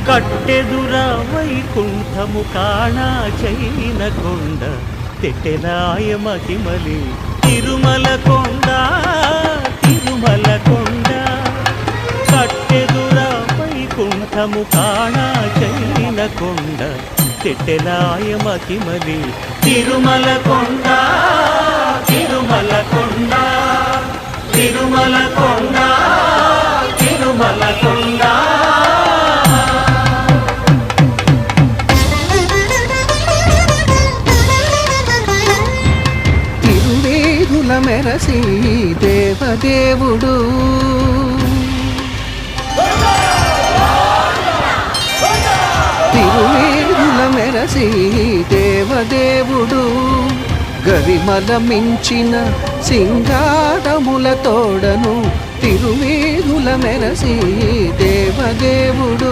కట్టెదురా వైకుంఠము కాణా చైన కొండ తెట్టెలాయ మహిమలి తిరుమల కొండ తిరుమల కొండ కట్టెదురా వైకుంఠము కాణా చైన కొండ తెట్టెలాయ మహిమలి తిరుమల కొండ తిరుమల కొండ తిరుమల కొండ తిరుమల కొండ తిరువేదుల మెరసి దేవదేవుడు తిరువేదుల మెరసి దేవదేవుడు గరిమల మించిన సింగారముల తోడను తిరువేదుల మెరసి దేవదేవుడు